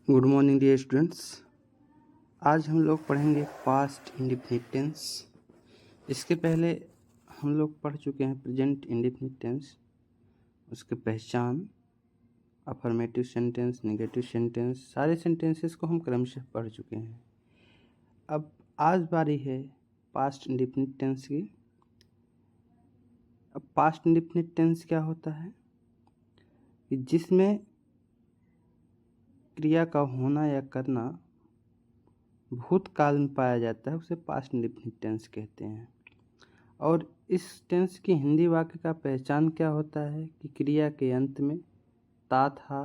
Good morning dear students. आज हम लोग पढ़ेंगे पास्ट इंडेफिनिट टेंस। इसके पहले हम लोग पढ़ चुके हैं प्रेजेंट इंडेफिनिट टेंस, उसके पहचान, अफर्मेटिव सेंटेंस, नेगेटिव सेंटेंस, सारे सेंटेंसेस को हम क्रमशः पढ़ चुके हैं। अब आज बारी है पास्ट इंडेफिनिट टेंस की। अब पास्ट इंडेफिनिट टेंस क्या होता है कि जिसमें क्रिया का होना या करना भूतकाल में पाया जाता है, उसे पास्ट इंडेफिनिट टेंस कहते हैं। और इस टेंस की हिंदी वाक्य का पहचान क्या होता है कि क्रिया के अंत में ता था,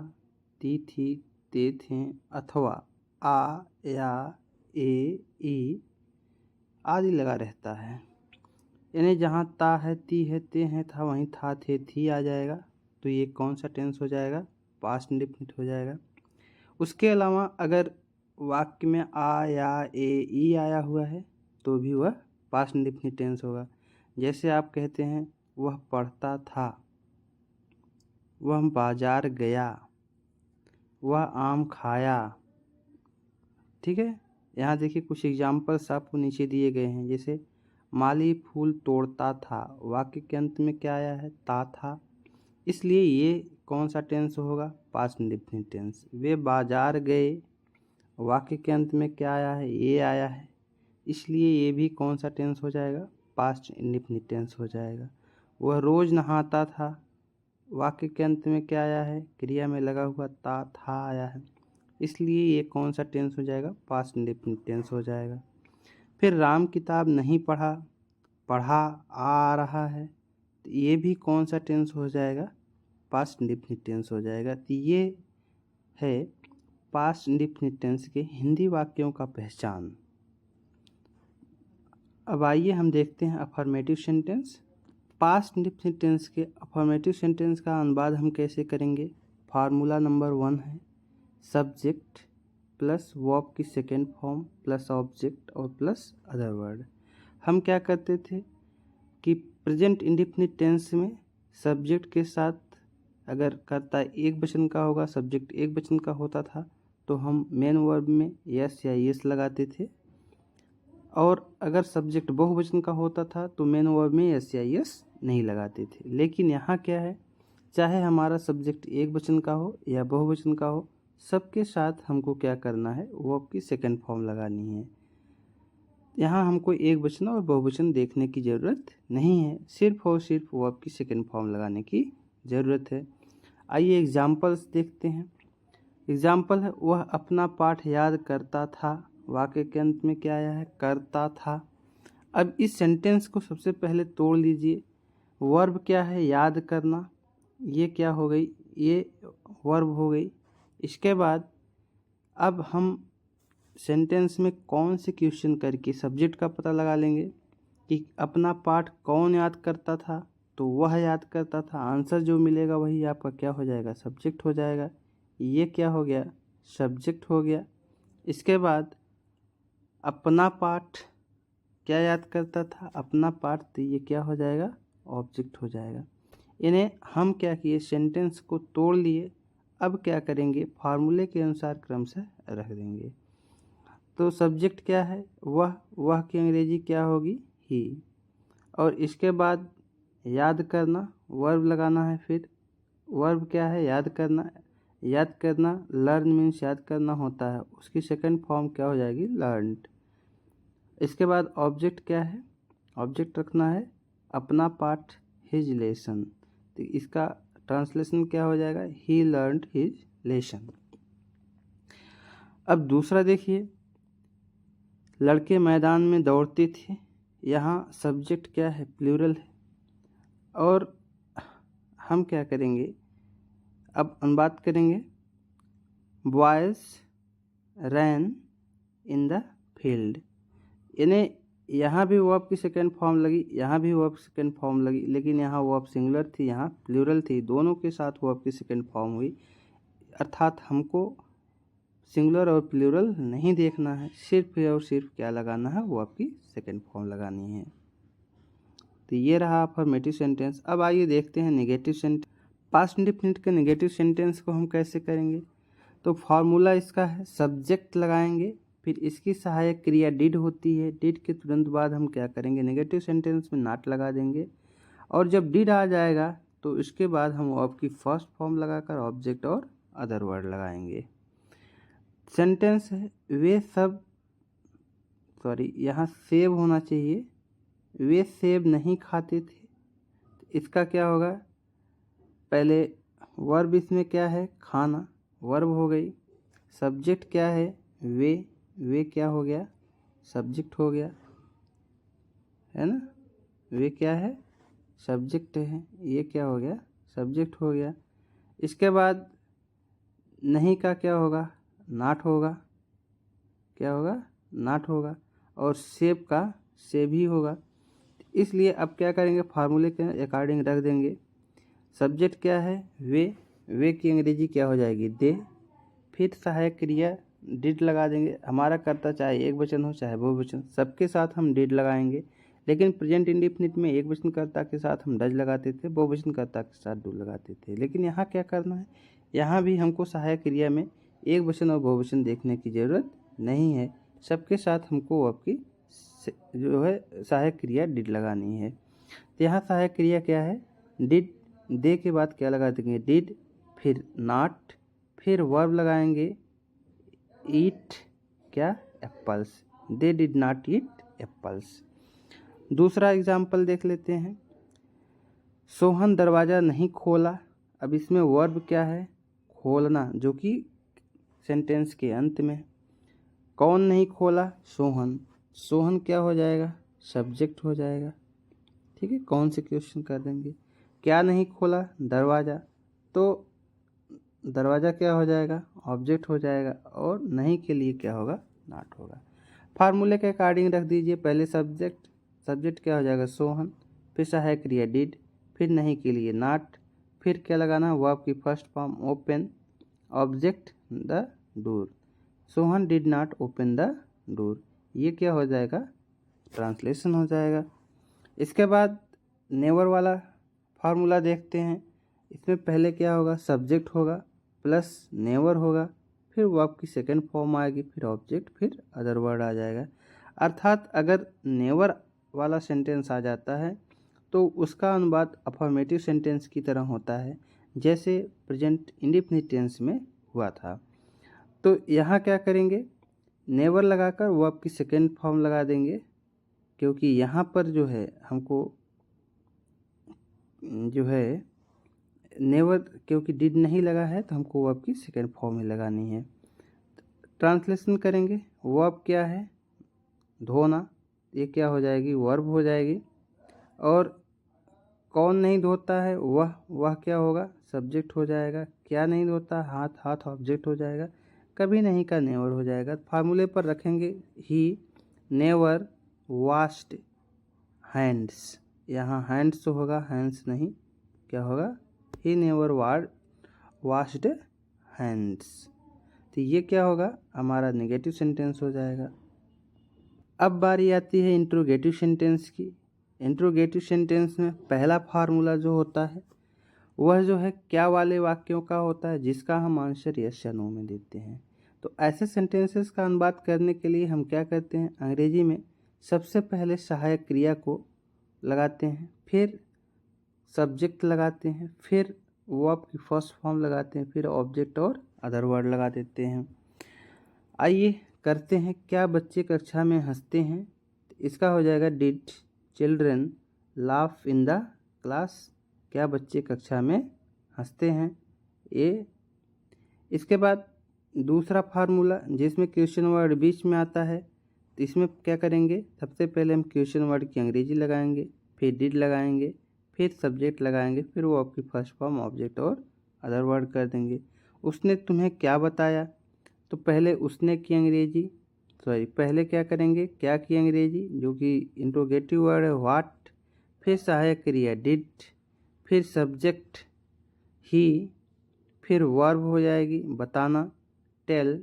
ती थी, ते थे अथवा आ, या, ए, ई आदि लगा रहता है। यानी जहाँ ता है, ती है, ते है, था, वहीं था, थे, थी आ जाएगा। तो ये कौन सा टेंस हो जाएगा? पास्ट इंडेफिनिट हो जाएगा। उसके अलावा अगर वाक्य में आ, या, ए, ई आया हुआ है तो भी वह पास्ट इंडेफिनिट टेंस होगा। जैसे आप कहते हैं वह पढ़ता था, वह बाजार गया, वह आम खाया। ठीक है, यहाँ देखिए कुछ एग्जाम्पल्स आपको नीचे दिए गए हैं। जैसे माली फूल तोड़ता था, वाक्य के अंत में क्या आया है? ता था, इसलिए ये कौन सा टेंस होगा? Past indefinite tense. वे बाजार गए, वाक्य के अंत में क्या आया है? ये आया है, इसलिए ये भी कौन सा टेंस हो जाएगा? पास्ट इंडेफिनिट टेंस हो जाएगा। वह रोज नहाता था, वाक्य के अंत में क्या आया है? क्रिया में लगा हुआ ता था आया है, इसलिए ये कौन सा टेंस हो जाएगा? पास्ट इंडेफिनिट टेंस हो जाएगा। फिर राम किताब नहीं पढ़ा, पढ़ा आ रहा है, तो ये भी कौन सा टेंस हो जाएगा? पास्ट इंडेफिनिट टेंस हो जाएगा। तो ये है पास्ट इंडेफिनिट टेंस के हिंदी वाक्यों का पहचान। अब आइए हम देखते हैं affirmative sentence. Past indefinite tense के अफर्मेटिव सेंटेंस का अनुवाद हम कैसे करेंगे? फार्मूला नंबर 1 है सब्जेक्ट प्लस वर्ब की सेकेंड फॉर्म प्लस ऑब्जेक्ट और प्लस अदर वर्ड। हम क्या करते थे कि प्रेजेंट इंडेफिनिट टेंस में सब्जेक्ट के साथ अगर कर्ता एक वचन का होगा, सब्जेक्ट एक वचन का होता था, तो हम मेन वर्ब में यस या यस लगाते थे। और अगर सब्जेक्ट बहुवचन का होता था तो मेन वर्ब में यस या यस नहीं लगाते थे। लेकिन यहाँ क्या है, चाहे हमारा सब्जेक्ट एक वचन का हो या बहुवचन का हो, सबके साथ हमको क्या करना है? वर्ब की सेकंड फॉर्म लगानी है। यहाँ हमको एक वचन और बहुवचन देखने की ज़रूरत नहीं है, सिर्फ और सिर्फ वर्ब की सेकंड फॉर्म लगाने की ज़रूरत है। आइए एग्जाम्पल्स देखते हैं। एग्जाम्पल है वह अपना पाठ याद करता था, वाक्य के अंत में क्या आया है? करता था। अब इस सेंटेंस को सबसे पहले तोड़ लीजिए। वर्ब क्या है? याद करना। ये क्या हो गई? ये वर्ब हो गई। इसके बाद अब हम सेंटेंस में कौन से क्वेश्चन करके सब्जेक्ट का पता लगा लेंगे कि अपना पाठ कौन याद करता था, तो वह याद करता था। आंसर जो मिलेगा वही आपका क्या हो जाएगा? सब्जेक्ट हो जाएगा। ये क्या हो गया? सब्जेक्ट हो गया। इसके बाद अपना पाठ क्या याद करता था? अपना पाठ, तो ये क्या हो जाएगा? ऑब्जेक्ट हो जाएगा। इन्हें हम क्या किए? सेंटेंस को तोड़ लिए। अब क्या करेंगे? फार्मूले के अनुसार क्रमशः रख देंगे। तो सब्जेक्ट क्या है? वह की अंग्रेजी क्या होगी? ही। और इसके बाद याद करना, वर्ब लगाना है। फिर वर्ब क्या है? याद करना। याद करना लर्न मीन्स याद करना होता है, उसकी सेकंड फॉर्म क्या हो जाएगी? लर्नड। इसके बाद ऑब्जेक्ट क्या है? ऑब्जेक्ट रखना है अपना पाठ, हिज लेसन। तो इसका ट्रांसलेशन क्या हो जाएगा? ही लर्नड हिज लेसन। अब दूसरा देखिए, लड़के मैदान में दौड़ते थे, यहाँ सब्जेक्ट क्या है? प्लूरल है। और हम क्या करेंगे? अब अनुवाद करेंगे। Boys ran in the field. यानी यहाँ भी वर्ब की सेकेंड फॉर्म लगी, यहाँ भी वर्ब सेकेंड फॉर्म लगी, लेकिन यहाँ वर्ब सिंगुलर थी, यहाँ प्लूरल थी, दोनों के साथ वर्ब की सेकेंड फॉर्म हुई। अर्थात हमको सिंगुलर और प्लूरल नहीं देखना है, सिर्फ और सिर्फ क्या लगाना है? वर्ब की सेकेंड फॉर्म लगानी है। तो ये रहा अफर्मेटिव सेंटेंस। अब आइए देखते हैं नेगेटिव सेंटेंस। पास्ट इंडेफिनिट के नेगेटिव सेंटेंस को हम कैसे करेंगे? तो फार्मूला इसका है सब्जेक्ट लगाएंगे, फिर इसकी सहायक क्रिया डिड होती है, डिड के तुरंत बाद हम क्या करेंगे नेगेटिव सेंटेंस में नॉट लगा देंगे, और जब डिड आ जाएगा तो इसके बाद हम वर्ब की फर्स्ट फॉर्म लगाकर ऑब्जेक्ट और अदर वर्ड लगाएंगे। सेंटेंस है वे सब, सॉरी यहाँ सेब होना चाहिए, वे सेब नहीं खाते थे। इसका क्या होगा, पहले वर्ब इसमें क्या है खाना, वर्ब हो गई, सब्जेक्ट क्या है वे क्या हो गया सब्जेक्ट हो गया, है ना, वे क्या है सब्जेक्ट है, ये क्या हो गया सब्जेक्ट हो गया। इसके बाद नहीं का क्या होगा नॉट होगा, क्या होगा नॉट होगा, और सेब का सेब ही होगा। इसलिए अब क्या करेंगे फार्मूले के अकॉर्डिंग रख देंगे। सब्जेक्ट क्या है वे की अंग्रेजी क्या हो जाएगी दे, फिर सहायक क्रिया डिड लगा देंगे। हमारा कर्ता चाहे एक वचन हो चाहे बहुवचन, सबके साथ हम डिड लगाएंगे, लेकिन प्रेजेंट इंडेफिनिट में एक वचन कर्ता के साथ हम डज लगाते थे, बहुवचन कर्ता के साथ डू लगाते थे। लेकिन यहाँ क्या करना है, यहाँ भी हमको सहायक क्रिया में एक वचन और बहुवचन देखने की ज़रूरत नहीं है, सबके साथ हमको आपकी जो है सहायक क्रिया डिड लगानी है। तो यहाँ सहायक क्रिया क्या है डिड, दे के बाद क्या लगा देंगे डिड, फिर नॉट, फिर वर्ब लगाएंगे ईट क्या apples, they did not eat apples. दूसरा एग्जाम्पल देख लेते हैं, सोहन दरवाज़ा नहीं खोला। अब इसमें वर्ब क्या है खोलना, जो कि सेंटेंस के अंत में। कौन नहीं खोला सोहन, सोहन क्या हो जाएगा सब्जेक्ट हो जाएगा, ठीक है, कौन से क्वेश्चन कर देंगे। क्या नहीं खोला दरवाज़ा, तो दरवाज़ा क्या हो जाएगा ऑब्जेक्ट हो जाएगा, और नहीं के लिए क्या होगा नॉट होगा। फार्मूले के अकॉर्डिंग रख दीजिए, पहले सब्जेक्ट क्या हो जाएगा सोहन, फिर सहायक क्रिया डिड, फिर नहीं के लिए नॉट, फिर क्या लगाना वर्ब की first form open, object the door, Sohan did not open the door, ये क्या हो जाएगा ट्रांसलेशन हो जाएगा। इसके बाद नेवर वाला फार्मूला देखते हैं, इसमें पहले क्या होगा सब्जेक्ट होगा प्लस नेवर होगा, फिर वर्ब की सेकंड फॉर्म आएगी, फिर ऑब्जेक्ट, फिर अदर वर्ड आ जाएगा। अर्थात अगर नेवर वाला सेंटेंस आ जाता है तो उसका अनुवाद अफर्मेटिव सेंटेंस की तरह होता है, जैसे प्रेजेंट इंडेफिनिट टेंस में हुआ था। तो यहाँ क्या करेंगे नेवर लगाकर वर्ब की सेकंड फॉर्म लगा देंगे, क्योंकि यहाँ पर जो है हमको जो है नेवर, क्योंकि डिड नहीं लगा है तो हमको वर्ब की सेकंड फॉर्म ही लगानी है। ट्रांसलेशन करेंगे, वर्ब क्या है धोना, ये क्या हो जाएगी वर्ब हो जाएगी, और कौन नहीं धोता है वह क्या होगा सब्जेक्ट हो जाएगा, क्या नहीं धोता हाथ ऑब्जेक्ट हो जाएगा, कभी नहीं का नेवर हो जाएगा। फार्मूले पर रखेंगे ही नेवर वॉश्ड हैंड्स, यहाँ हैंड्स होगा हैंड्स नहीं, क्या होगा ही नेवर वॉश्ड हैंड्स, तो ये क्या होगा हमारा नेगेटिव सेंटेंस हो जाएगा। अब बारी आती है इंट्रोगेटिव सेंटेंस की। इंट्रोगेटिव सेंटेंस में पहला फार्मूला जो होता है वह जो है क्या वाले वाक्यों का होता है, जिसका हम आंसर यस या नो में देते हैं। तो ऐसे सेंटेंसेस का अनुवाद करने के लिए हम क्या करते हैं अंग्रेजी में सबसे पहले सहायक क्रिया को लगाते हैं, फिर सब्जेक्ट लगाते हैं, फिर वर्ब की फर्स्ट फॉर्म लगाते हैं, फिर ऑब्जेक्ट और अदर वर्ड लगा देते हैं। आइए करते हैं, क्या बच्चे कक्षा में हंसते हैं, इसका हो जाएगा did children laugh in the class, क्या बच्चे कक्षा में हंसते हैं ये। इसके बाद दूसरा फार्मूला जिसमें क्वेश्चन वर्ड बीच में आता है, तो इसमें क्या करेंगे सबसे पहले हम क्वेश्चन वर्ड की अंग्रेजी लगाएंगे, फिर डिड लगाएंगे, फिर सब्जेक्ट लगाएंगे, फिर वो आपकी फर्स्ट फॉर्म ऑब्जेक्ट और अदर वर्ड कर देंगे। उसने तुम्हें क्या बताया, तो पहले उसने की अंग्रेजी, पहले क्या करेंगे क्या की अंग्रेजी जो कि इंट्रोगेटिव वर्ड है व्हाट, फिर सहायक क्रिया डिड, फिर सब्जेक्ट ही, फिर वर्ब हो जाएगी बताना टेल,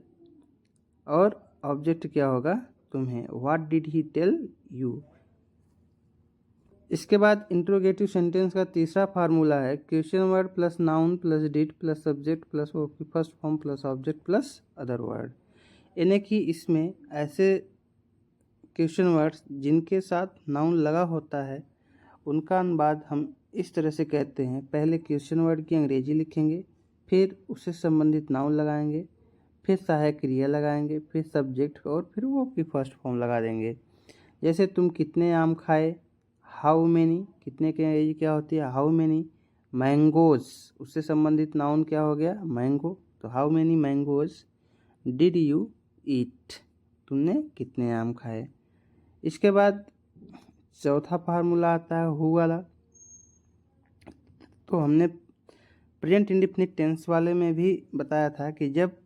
और ऑब्जेक्ट क्या होगा तुम्हें what did he tell you. इसके बाद इंट्रोगेटिव सेंटेंस का तीसरा फार्मूला है question word plus noun plus did plus subject plus verb की first form plus object plus other word. यानी कि इसमें ऐसे क्वेश्चन वर्ड्स जिनके साथ नाउन लगा होता है उनका अनुवाद हम इस तरह से कहते हैं। पहले क्वेश्चन वर्ड की अंग्रेजी लिखेंगे, फिर उससे संबंधित नाउन लगाएंगे, फिर सहायक क्रिया लगाएंगे, फिर सब्जेक्ट और फिर वो की फर्स्ट फॉर्म लगा देंगे। जैसे तुम कितने आम खाए, हाउ मैनी, कितने की अंग्रेजी क्या होती है हाउ मैनी। मैंगोज, उससे संबंधित नाउन क्या हो गया मैंगो, तो how many mangoes did you eat, तुमने कितने आम खाए। इसके बाद चौथा फार्मूला आता है हु वाला। तो हमने प्रेजेंट इंडेफिनिट टेंस वाले में भी बताया था कि जब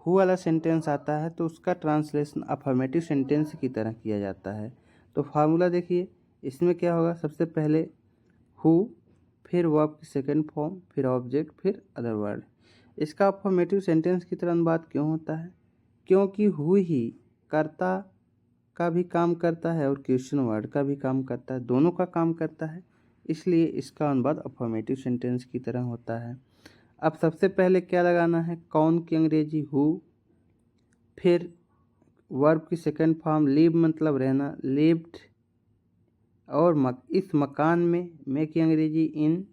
हु वाला सेंटेंस आता है तो उसका ट्रांसलेशन अफर्मेटिव सेंटेंस की तरह किया जाता है। तो फार्मूला देखिए, इसमें क्या होगा, सबसे पहले हु, फिर वर्ब की सेकंड फॉर्म, फिर ऑब्जेक्ट, फिर अदर वर्ड। इसका अफर्मेटिव सेंटेंस की तरह अनुवाद क्यों होता है, क्योंकि हु ही कर्ता का भी काम करता है और क्वेश्चन वर्ड का भी काम करता है, दोनों का काम करता है, इसलिए इसका अनुवाद अफर्मेटिव सेंटेंस की तरह होता है। अब सबसे पहले क्या लगाना है, कौन की अंग्रेजी हु, फिर वर्ब की सेकंड फॉर्म लिव मतलब रहना लिव्ड, और इस मकान में की अंग्रेजी in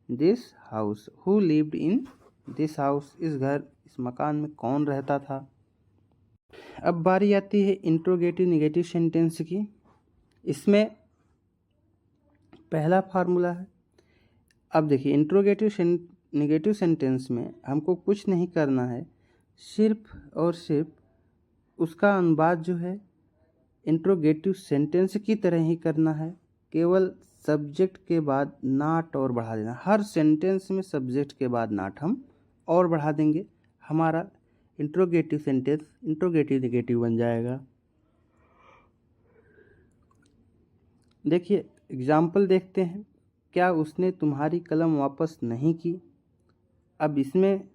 this house, who lived in this house, इस घर इस मकान में कौन रहता था। अब बारी आती है इंट्रोगेटिव नेगेटिव सेंटेंस की। इसमें पहला फार्मूला है, अब देखिए इंट्रोगेटिव नेगेटिव सेंटेंस में हमको कुछ नहीं करना है, सिर्फ और सिर्फ उसका अनुवाद जो है इंट्रोगेटिव सेंटेंस की तरह ही करना है। केवल सब्जेक्ट के बाद नॉट और बढ़ा देना, हर सेंटेंस में सब्जेक्ट के बाद नॉट हम और बढ़ा देंगे, हमारा इंट्रोगेटिव सेंटेंस इंट्रोगेटिव नेगेटिव बन जाएगा। देखिए एग्जाम्पल देखते हैं, क्या उसने तुम्हारी कलम वापस नहीं की। अब इसमें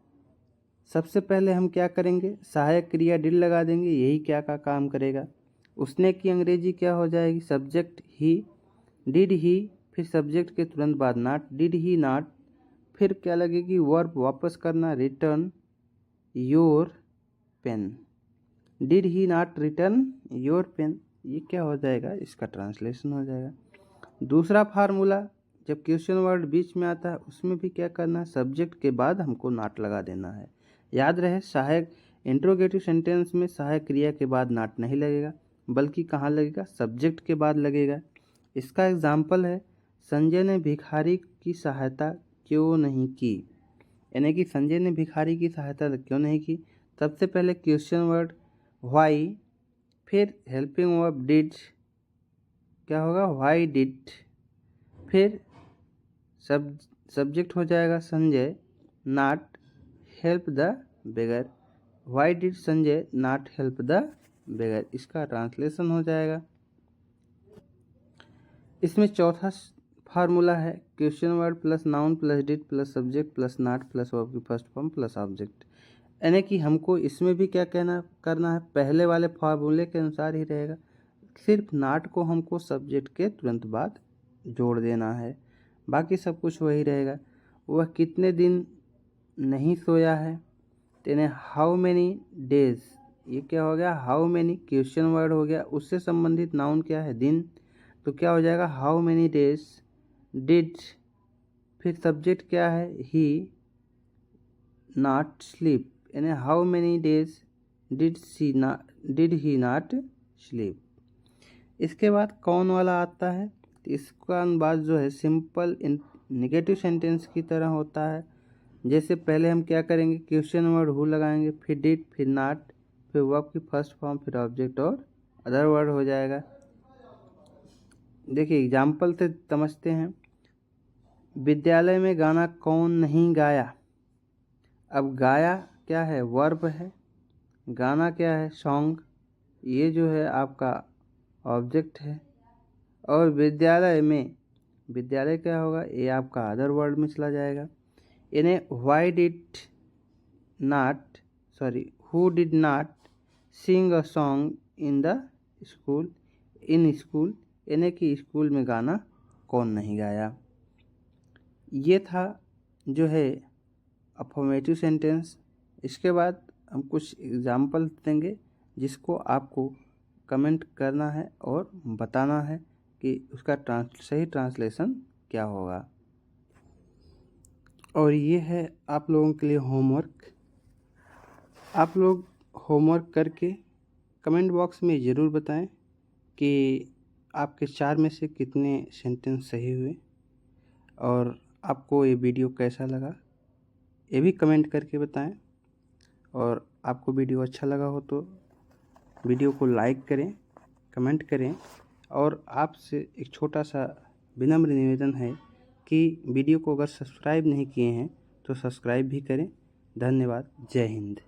सबसे पहले हम क्या करेंगे, सहायक क्रिया डिड लगा देंगे, यही क्या का काम करेगा। उसने की अंग्रेजी क्या हो जाएगी, सब्जेक्ट ही, डिड ही, फिर सब्जेक्ट के तुरंत बाद नॉट, डिड ही नॉट, फिर क्या लगेगी वर्ब वापस करना, return your pen, did he not return your pen, ये क्या हो जाएगा, इसका ट्रांसलेशन हो जाएगा। दूसरा फार्मूला, जब क्वेश्चन वर्ड बीच में आता है उसमें भी क्या करना है, सब्जेक्ट के बाद हमको नॉट लगा देना है। याद रहे सहायक इंट्रोगेटिव सेंटेंस में सहायक क्रिया के बाद नॉट नहीं लगेगा, बल्कि कहाँ लगेगा, सब्जेक्ट के बाद लगेगा। इसका एग्जाम्पल है, संजय ने भिखारी की सहायता क्यों नहीं की, यानी कि संजय ने भिखारी की सहायता क्यों नहीं की। सबसे पहले क्वेश्चन वर्ड व्हाई, फिर हेल्पिंग वर्ब डिड, क्या होगा व्हाई डिड, फिर सब्जेक्ट हो जाएगा Sanjay not help the beggar, why did Sanjay not help the beggar, इसका ट्रांसलेशन हो जाएगा। इसमें चौथा फार्मूला है question word plus noun plus did plus subject plus not plus verb की फर्स्ट फॉर्म प्लस ऑब्जेक्ट। यानी कि हमको इसमें भी क्या करना है, पहले वाले फार्मूले के अनुसार ही रहेगा, सिर्फ नॉट को हमको सब्जेक्ट के तुरंत बाद जोड़ देना है, बाकी सब कुछ वही रहेगा। वह कितने दिन नहीं सोया है, यानी हाउ मैनी डेज, ये क्या हो गया हाउ मैनी क्वेश्चन वर्ड हो गया, उससे संबंधित नाउन क्या है दिन, तो क्या हो जाएगा हाउ मैनी डेज डिड, फिर सब्जेक्ट क्या है ही नॉट स्लीप, यानी how many days did he not sleep. इसके बाद कौन वाला आता है, तो इसका अनुवाद जो है सिंपल नेगेटिव सेंटेंस की तरह होता है। जैसे पहले हम क्या करेंगे, क्वेश्चन वर्ड हु लगाएंगे, फिर डिड, फिर नॉट, फिर वर्ब की फर्स्ट फॉर्म, फिर ऑब्जेक्ट और अदर वर्ड हो जाएगा। देखिए एग्जाम्पल से समझते हैं, विद्यालय में गाना कौन नहीं गाया। अब गाया क्या है, वर्ब है, गाना क्या है, सॉन्ग, ये जो है आपका ऑब्जेक्ट है, और विद्यालय में, विद्यालय क्या होगा, ये आपका अदर वर्ड में चला जाएगा। यानी why did not who did not sing a song in the school, in school, यानी कि स्कूल में गाना कौन नहीं गाया। ये था जो है अफर्मेटिव सेंटेंस। इसके बाद हम कुछ एग्जाम्पल देंगे जिसको आपको कमेंट करना है और बताना है कि उसका सही ट्रांसलेशन क्या होगा। और ये है आप लोगों के लिए होमवर्क। आप लोग होमवर्क करके कमेंट बॉक्स में ज़रूर बताएं कि आपके 4 में से कितने सेंटेंस सही हुए और आपको ये वीडियो कैसा लगा, ये भी कमेंट करके बताएं। और आपको वीडियो अच्छा लगा हो तो वीडियो को लाइक करें, कमेंट करें। और आपसे एक छोटा सा विनम्र निवेदन है कि वीडियो को अगर सब्सक्राइब नहीं किए हैं तो सब्सक्राइब भी करें। धन्यवाद। जय हिंद।